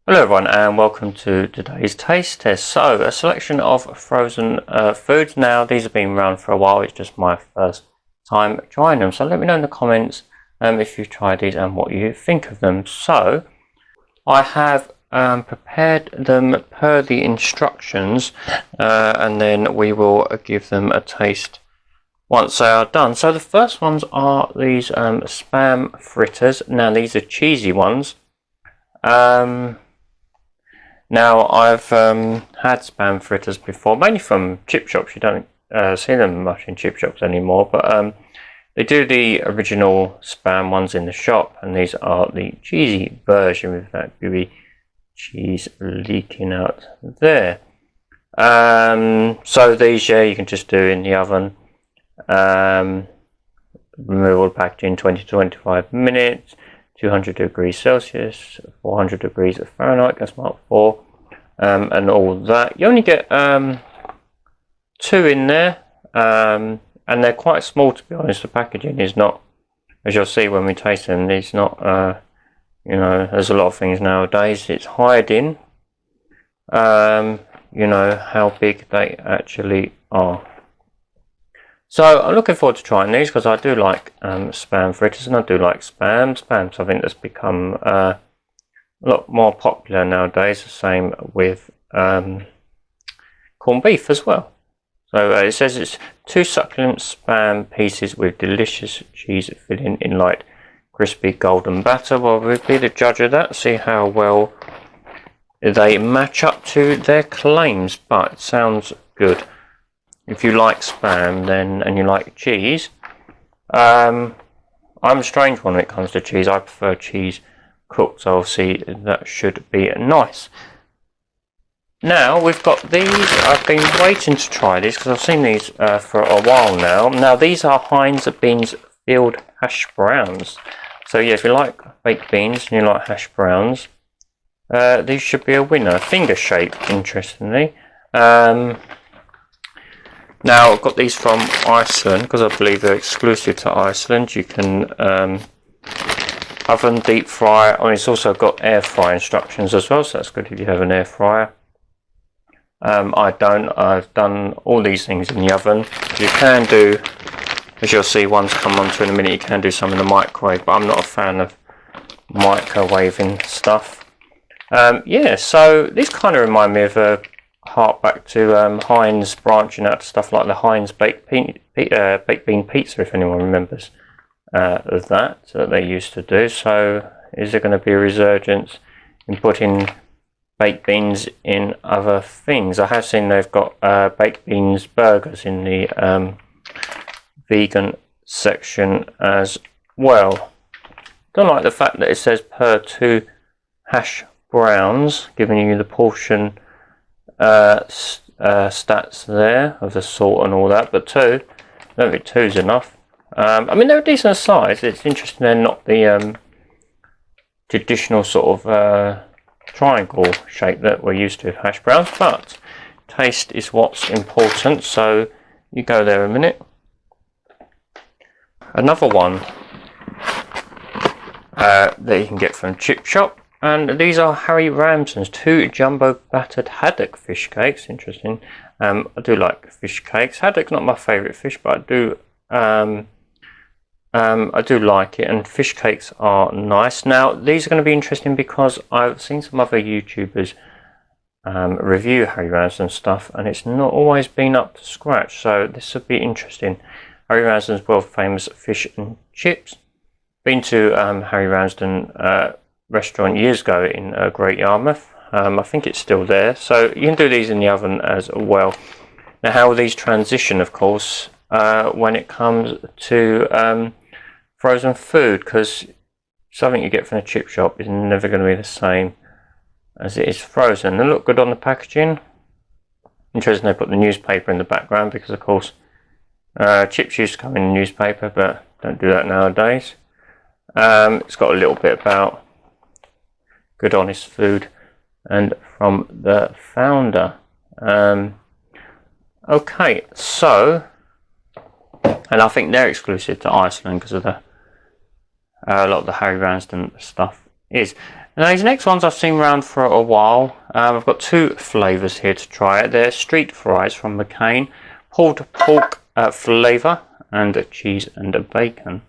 Hello everyone and welcome to today's taste test. So, a selection of frozen foods. Now these have been around for a while, it's just my first time trying them. So let me know in the comments if you've tried these and what you think of them. So, I have prepared them per the instructions and then we will give them a taste once they are done. So the first ones are these spam fritters. Now these are cheesy ones. Now I've had spam fritters before, mainly from chip shops. You don't see them much in chip shops anymore, but they do the original spam ones in the shop, and these are the cheesy version with that gooey cheese leaking out there. So these, yeah, you can just do in the oven. Remove all packaging 20 to 25 minutes. 200 degrees Celsius, 400 degrees Fahrenheit, gas mark 4, and all that. You only get 2 in there, and they're quite small, to be honest. The packaging is not, as you'll see when we taste them, it's not, you know, there's a lot of things nowadays. It's hiding, you know, how big they actually are. So I'm looking forward to trying these because I do like spam fritters and I do like spam. Spam, so I think that's become a lot more popular nowadays. The same with corned beef as well. So it says it's 2 succulent spam pieces with delicious cheese filling in light crispy golden batter. Well, we'll be the judge of that, see how well they match up to their claims, but it sounds good. If you like spam then and you like cheese, I'm a strange one when it comes to cheese. I prefer cheese cooked, so obviously that should be nice. Now we've got these. I've been waiting to try these because I've seen these for a while now. Now these are Heinz Beanz filled hash browns. So yeah, if you like baked beans and you like hash browns, these should be a winner. Finger shaped, interestingly. Now I've got these from Iceland because I believe they're exclusive to Iceland. You can oven deep fry. I mean, it's also got air fry instructions as well, so that's good if you have an air fryer. I don't. I've done all these things in the oven. You can do, as you'll see, ones come onto in a minute. You can do some in the microwave, but I'm not a fan of microwaving stuff. Yeah, so these kind of remind me of a hark back to Heinz branching out to stuff like the Heinz baked bean pizza, if anyone remembers of that they used to do. So is there going to be a resurgence in putting baked beans in other things? I have seen they've got baked beans burgers in the vegan section as well. Don't like the fact that it says per 2 hash browns, giving you the portion stats there of the salt and all that, but 2, I don't think 2's enough. I mean, they're a decent size. It's interesting they're not the traditional sort of triangle shape that we're used to with hash browns, but taste is what's important, so you go there a minute. Another one that you can get from Chip Shop. And these are Harry Ramsden's 2 jumbo battered haddock fish cakes. Interesting. I do like fish cakes. Haddock's not my favourite fish, but I do like it. And fish cakes are nice. Now these are going to be interesting because I've seen some other YouTubers review Harry Ramsden stuff, and it's not always been up to scratch. So this will be interesting. Harry Ramsden's world famous fish and chips. Been to Harry Ramsden restaurant years ago in Great Yarmouth. I think it's still there, so you can do these in the oven as well. Now how will these transition, of course, when it comes to frozen food, because something you get from a chip shop is never going to be the same as it is frozen. They look good on the packaging. Interesting they put the newspaper in the background because, of course, chips used to come in the newspaper, but don't do that nowadays. It's got a little bit about good honest food and from the founder. Okay, so, and I think they're exclusive to Iceland because of the a lot of the Harry Ramsden stuff is. Now these next ones I've seen around for a while. I've got two flavours here to try it. They're street fries from McCain, pulled pork flavour, and cheese and bacon.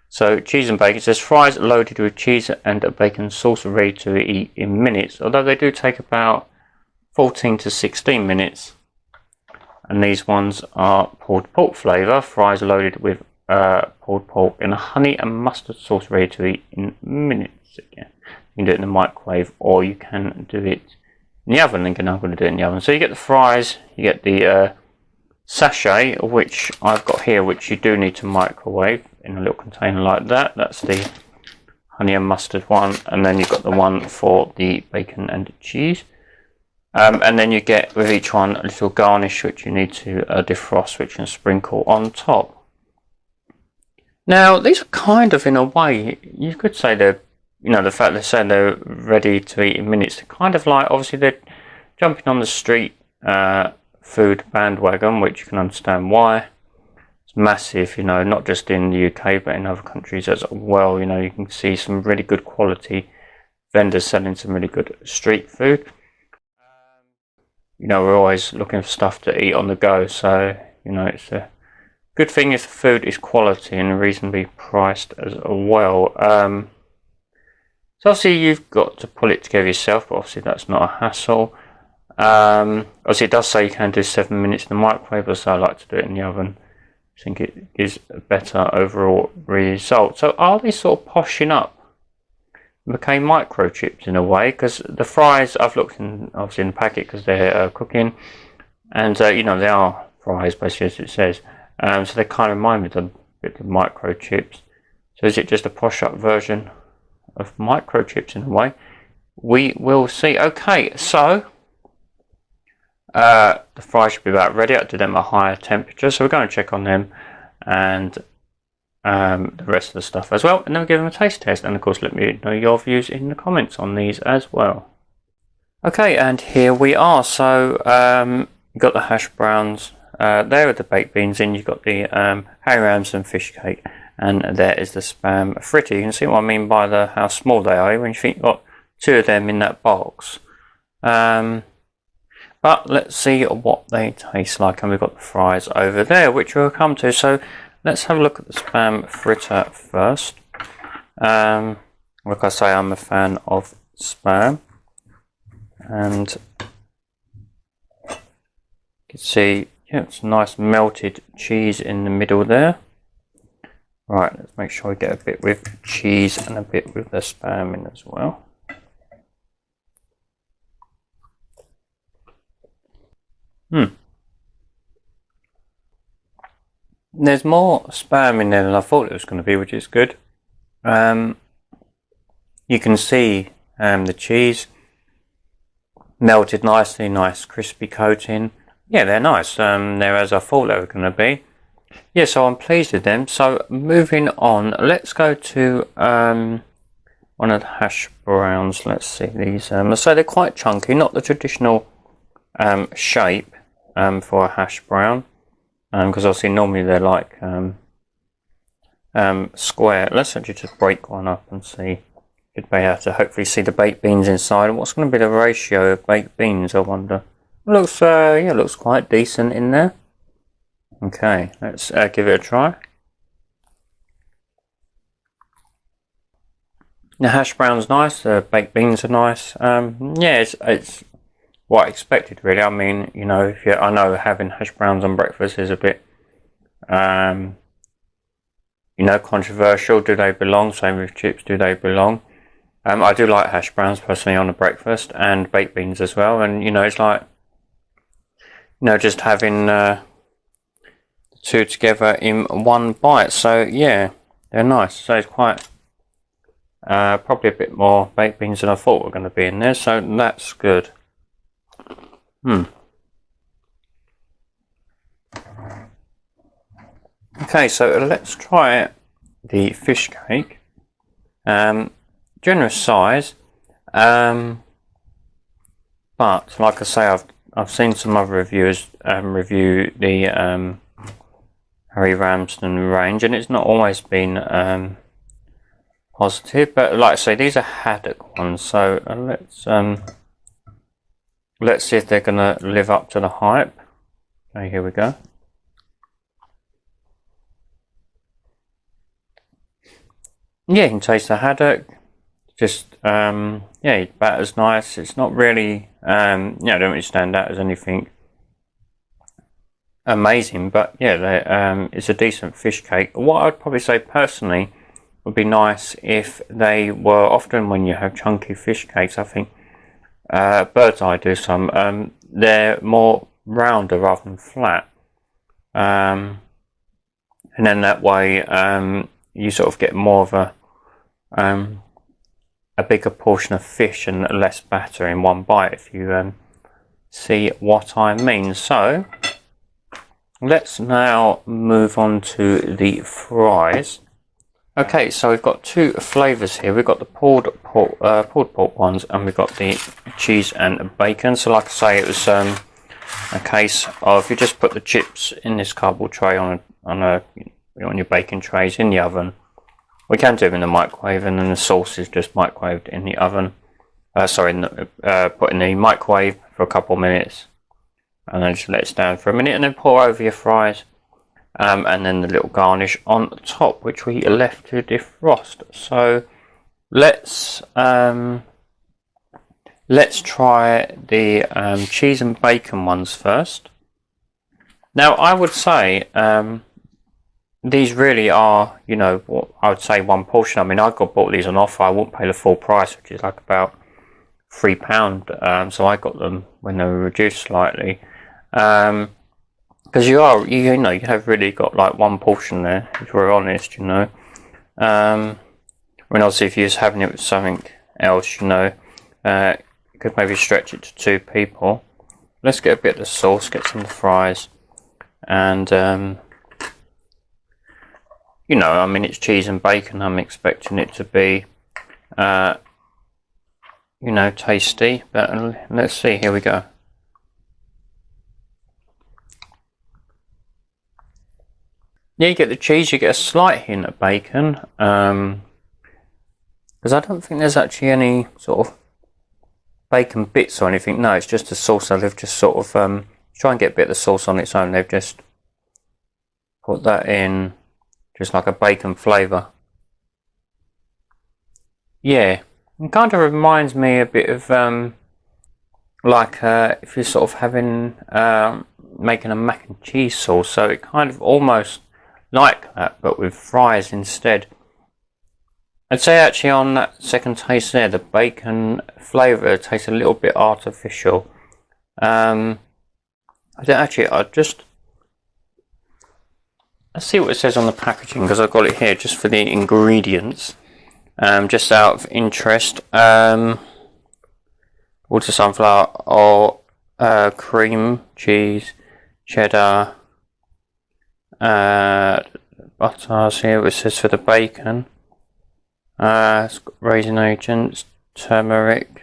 So cheese and bacon. It says fries loaded with cheese and bacon sauce ready to eat in minutes. Although they do take about 14 to 16 minutes. And these ones are pulled pork flavour, fries loaded with pulled pork in a honey and mustard sauce ready to eat in minutes again. You can do it in the microwave or you can do it in the oven. I'm going to do it in the oven. So you get the fries, you get the sachet, which I've got here, which you do need to microwave in a little container like that. That's the honey and mustard one. And then you've got the one for the bacon and cheese. And then you get with each one a little garnish which you need to defrost, which you can sprinkle on top. Now these are kind of, in a way, you could say they're, the fact they say they're ready to eat in minutes, they're kind of like, obviously they're jumping on the street food bandwagon, which you can understand why. It's massive, not just in the UK but in other countries as well. You can see some really good quality vendors selling some really good street food. We're always looking for stuff to eat on the go, so it's a good thing if the food is quality and reasonably priced as well. So obviously you've got to pull it together yourself, but obviously that's not a hassle. Obviously it does say you can do 7 minutes in the microwave, so I like to do it in the oven. I think it gives a better overall result. So are they sort of poshing up McCain microchips in a way? Because the fries, I've looked in, obviously in the packet because they're cooking, and they are fries basically as it says. So they kind of remind me of a bit of microchips. So is it just a posh up version of microchips in a way? We will see. Okay, so the fries should be about ready. I did them at a higher temperature, so we're going to check on them and the rest of the stuff as well, and then we'll give them a taste test, and of course let me know your views in the comments on these as well. Okay, and here we are. So you've got the hash browns, there with the baked beans in, you've got the Harry Ramsden fish cake, and there is the spam fritter. You can see what I mean by how small they are when you think you've got two of them in that box. But let's see what they taste like, and we've got the fries over there, which we'll come to. So let's have a look at the spam fritter first. Like I say, I'm a fan of spam, and you can see, it's nice melted cheese in the middle there. Right, let's make sure we get a bit with cheese and a bit with the spam in as well. There's more spam in there than I thought it was going to be, which is good. You can see the cheese melted nicely, nice crispy coating. Yeah, they're nice. They're as I thought they were going to be. Yeah, so I'm pleased with them. So moving on, let's go to one of the hash browns. Let's see these. So they're quite chunky, not the traditional shape for a hash brown, because obviously normally they're like square. Let's actually just break one up and see. You'd be able to hopefully see the baked beans inside. And what's going to be the ratio of baked beans, I wonder? It looks yeah, looks quite decent in there. Okay, let's give it a try. The hash brown's nice, the baked beans are nice. Yeah, it's what I expected really. I mean, I know having hash browns on breakfast is a bit, controversial. Do they belong? Same with chips, do they belong? I do like hash browns personally on a breakfast, and baked beans as well. And it's like, just having two together in one bite. So yeah, they're nice. So it's quite probably a bit more baked beans than I thought were going to be in there, so that's good. Okay, so let's try the fish cake. Generous size, but like I say, I've seen some other reviewers review the Harry Ramsden range, and it's not always been positive, but like I say, these are haddock ones, so let's see if they're gonna live up to the hype. Okay, here we go. Yeah, you can taste the haddock. Just yeah, batter's nice. It's not really yeah, don't really stand out as anything amazing, but yeah, it's a decent fish cake. What I'd probably say personally would be nice if they were, often when you have chunky fish cakes, I think Bird's Eye do some, they're more rounder rather than flat, and then that way you sort of get more of a bigger portion of fish and less batter in one bite, if you see what I mean. So let's now move on to the fries. Okay, so we've got two flavours here. We've got the pulled pork ones, and we've got the cheese and bacon. So like I say, it was a case of, you just put the chips in this cardboard tray on your baking trays in the oven. We can do them in the microwave, and then the sauce is just microwaved in the oven. Put in the microwave for a couple of minutes, and then just let it stand for a minute, and then pour over your fries. And then the little garnish on top, which we left to defrost. So let's try the cheese and bacon ones first. Now I would say these really are, you know, what I would say one portion. I mean, I bought these on offer. I wouldn't pay the full price, which is like about £3. So I got them when they were reduced slightly. Because you know, you have really got like one portion there, if we're honest, you know. I mean, obviously, if you're just having it with something else, you know, you could maybe stretch it to 2 people. Let's get a bit of the sauce, get some of the fries, and you know, I mean, it's cheese and bacon. I'm expecting it to be, you know, tasty. But let's see. Here we go. Yeah, you get the cheese, you get a slight hint of bacon, because I don't think there's actually any sort of bacon bits or anything. No, it's just the sauce. So they've just sort of try and get a bit of the sauce on its own. They've just put that in, just like a bacon flavour. Yeah, it kind of reminds me a bit of like if you're sort of having making a mac and cheese sauce. So it kind of almost like that, but with fries instead. I'd say actually on that second taste there, the bacon flavour tastes a little bit artificial. Let's see what it says on the packaging, because I've got it here just for the ingredients. Just out of interest, water, sunflower, or cream, cheese, cheddar, butters here, which says for the bacon. It's got raisin agents, turmeric.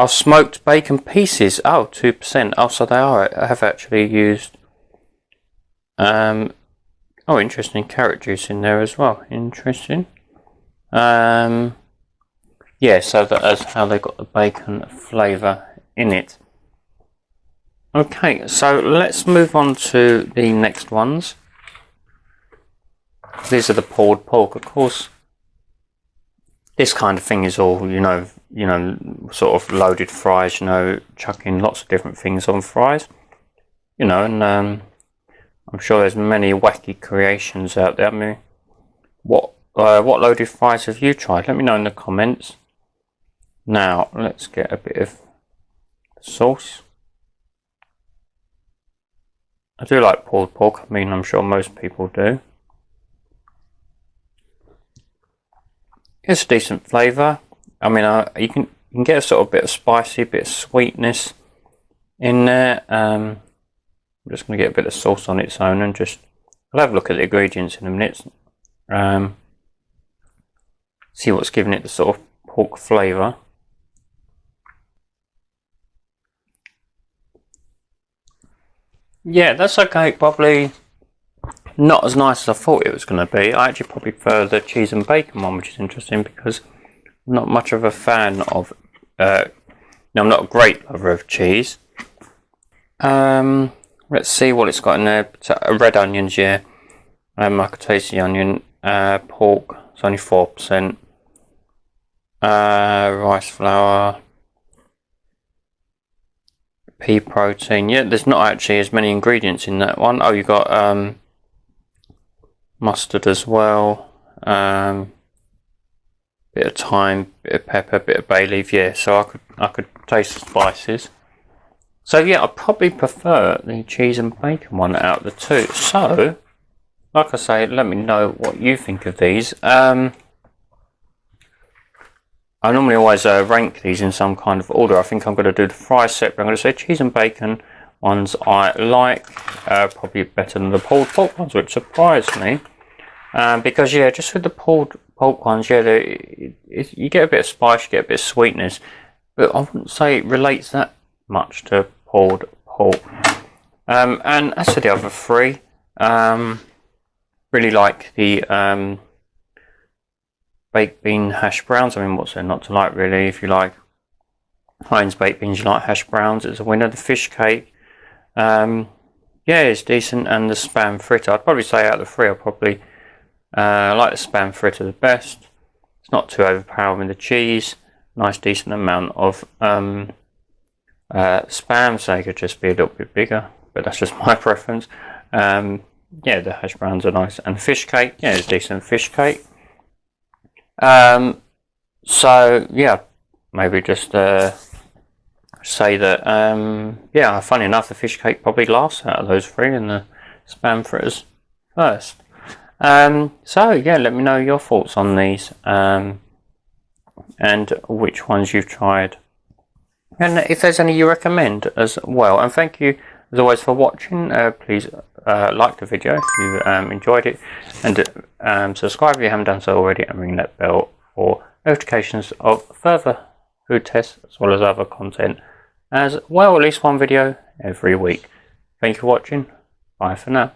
Smoked bacon pieces. Oh, 2%. Oh, so they are. I have actually used. Oh, interesting. Carrot juice in there as well. Interesting. Yeah, so that's how they got the bacon flavour in it. Okay, so let's move on to the next ones. These are the pulled pork, of course. This kind of thing is all, you know, sort of loaded fries, you know, chucking lots of different things on fries, you know, and I'm sure there's many wacky creations out there. I mean, what loaded fries have you tried? Let me know in the comments. Now, let's get a bit of sauce. I do like pulled pork. I mean, I'm sure most people do. It's a decent flavour. I mean, you can get a sort of bit of spicy, bit of sweetness in there. I'm just going to get a bit of sauce on its own, and I'll have a look at the ingredients in a minute. See what's giving it the sort of pork flavour. Yeah, that's okay. Probably not as nice as I thought it was going to be. I actually probably prefer the cheese and bacon one, which is interesting because I'm not much of a fan of, I'm not a great lover of cheese. Let's see what it's got in there. Red onions, yeah. I could taste the onion. Pork, it's only 4%. Rice flour. Pea protein, yeah, there's not actually as many ingredients in that one. Oh, you got mustard as well, bit of thyme, bit of pepper, bit of bay leaf, yeah, so I could taste the spices. So yeah, I probably prefer the cheese and bacon one out of the two. So, like I say, let me know what you think of these. I normally always rank these in some kind of order. I think I'm going to do the fries separate. I'm going to say cheese and bacon ones I like, probably better than the pulled pork ones, which surprised me. Because yeah, just with the pulled pork ones, yeah, you get a bit of spice, you get a bit of sweetness, but I wouldn't say it relates that much to pulled pork. And as for the other three, really like the baked bean hash browns. I mean, what's there not to like, really? If you like Heinz baked beans, you like hash browns, it's a winner. The fish cake, yeah, it's decent. And the spam fritter, I'd probably say out of the three, I probably like the spam fritter the best. It's not too overpowering with the cheese. Nice decent amount of spam, so they could just be a little bit bigger, but that's just my preference. Yeah, the hash browns are nice. And the fish cake, yeah, it's decent fish cake. So yeah, maybe just say that yeah, funny enough, the fish cake probably lasts out of those three, and the spam fritters first. So yeah, let me know your thoughts on these, and which ones you've tried, and if there's any you recommend as well. And thank you as always for watching. Please like the video if you enjoyed it, and subscribe if you haven't done so already, and ring that bell for notifications of further food tests as well as other content as well, at least one video every week. Thank you for watching. Bye for now.